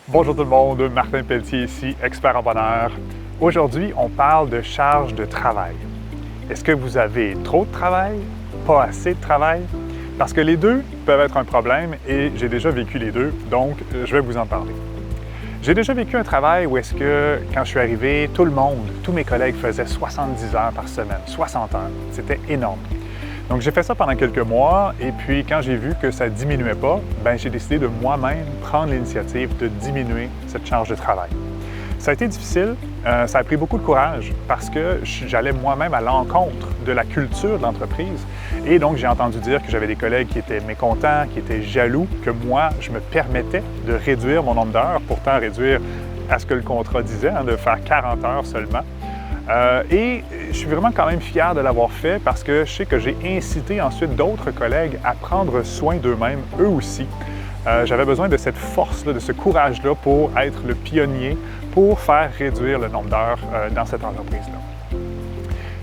Bonjour tout le monde, Martin Pelletier ici, expert en bonheur. Aujourd'hui, on parle de charge de travail. Est-ce que vous avez trop de travail? Pas assez de travail? Parce que les deux peuvent être un problème et j'ai déjà vécu les deux, donc je vais vous en parler. J'ai déjà vécu un travail où est-ce que, quand je suis arrivé, tout le monde, tous mes collègues faisaient 70 heures par semaine, 60 heures. C'était énorme. Donc, j'ai fait ça pendant quelques mois et puis quand j'ai vu que ça ne diminuait pas, j'ai décidé de moi-même prendre l'initiative de diminuer cette charge de travail. Ça a été difficile, ça a pris beaucoup de courage parce que j'allais moi-même à l'encontre de la culture de l'entreprise et donc j'ai entendu dire que j'avais des collègues qui étaient mécontents, qui étaient jaloux, que moi, je me permettais de réduire mon nombre d'heures, pourtant réduire à ce que le contrat disait, de faire 40 heures seulement. Et je suis vraiment quand même fier de l'avoir fait parce que je sais que j'ai incité ensuite d'autres collègues à prendre soin d'eux-mêmes, eux aussi. J'avais besoin de cette force-là, de ce courage-là pour être le pionnier, pour faire réduire le nombre d'heures dans cette entreprise-là.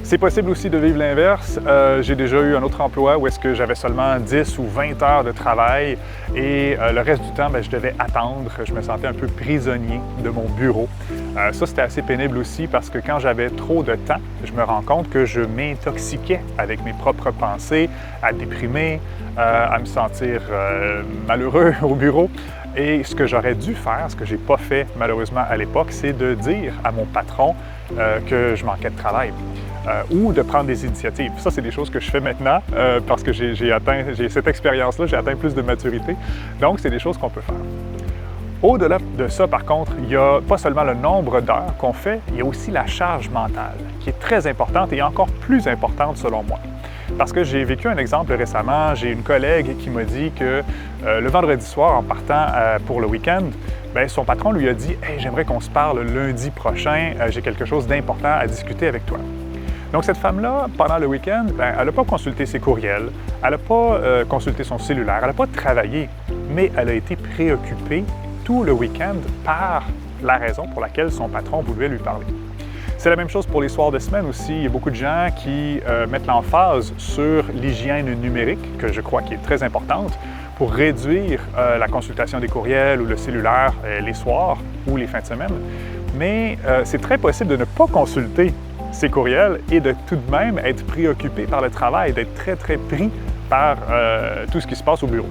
C'est possible aussi de vivre l'inverse. J'ai déjà eu un autre emploi où est-ce que j'avais seulement 10 ou 20 heures de travail et le reste du temps, je devais attendre. Je me sentais un peu prisonnier de mon bureau. Ça, c'était assez pénible aussi parce que quand j'avais trop de temps, je me rends compte que je m'intoxiquais avec mes propres pensées, à déprimer, à me sentir malheureux au bureau. Et ce que j'aurais dû faire, ce que je n'ai pas fait malheureusement à l'époque, c'est de dire à mon patron que je manquais de travail. Ou de prendre des initiatives. Ça, c'est des choses que je fais maintenant parce que j'ai cette expérience-là, j'ai atteint plus de maturité. Donc, c'est des choses qu'on peut faire. Au-delà de ça, par contre, il n'y a pas seulement le nombre d'heures qu'on fait, il y a aussi la charge mentale qui est très importante et encore plus importante selon moi. Parce que j'ai vécu un exemple récemment, j'ai une collègue qui m'a dit que le vendredi soir, en partant pour le week-end, son patron lui a dit « Hey, j'aimerais qu'on se parle lundi prochain, j'ai quelque chose d'important à discuter avec toi ». Donc, cette femme-là, pendant le week-end, elle n'a pas consulté ses courriels, elle n'a pas consulté son cellulaire, elle n'a pas travaillé, mais elle a été préoccupée tout le week-end par la raison pour laquelle son patron voulait lui parler. C'est la même chose pour les soirs de semaine aussi. Il y a beaucoup de gens qui mettent l'emphase sur l'hygiène numérique, que je crois qui est très importante, pour réduire la consultation des courriels ou le cellulaire les soirs ou les fins de semaine. Mais c'est très possible de ne pas consulter ses courriels et de tout de même être préoccupé par le travail, d'être très, très pris par tout ce qui se passe au bureau.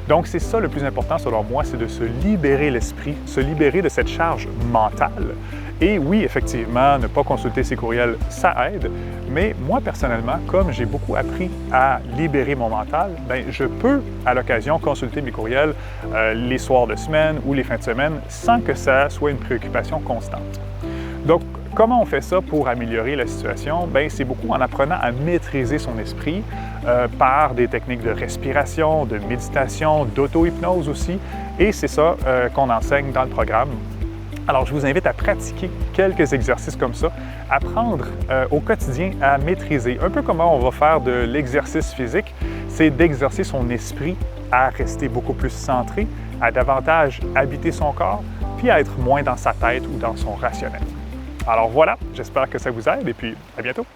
Donc, c'est ça le plus important selon moi, c'est de se libérer l'esprit, se libérer de cette charge mentale. Et oui, effectivement, ne pas consulter ses courriels, ça aide, mais moi, personnellement, comme j'ai beaucoup appris à libérer mon mental, je peux, à l'occasion, consulter mes courriels les soirs de semaine ou les fins de semaine sans que ça soit une préoccupation constante. Donc, comment on fait ça pour améliorer la situation? C'est beaucoup en apprenant à maîtriser son esprit par des techniques de respiration, de méditation, d'auto-hypnose aussi. Et c'est ça qu'on enseigne dans le programme. Alors, je vous invite à pratiquer quelques exercices comme ça, apprendre au quotidien à maîtriser. Un peu comment on va faire de l'exercice physique, c'est d'exercer son esprit à rester beaucoup plus centré, à davantage habiter son corps, puis à être moins dans sa tête ou dans son rationnel. Alors voilà, j'espère que ça vous aide et puis à bientôt!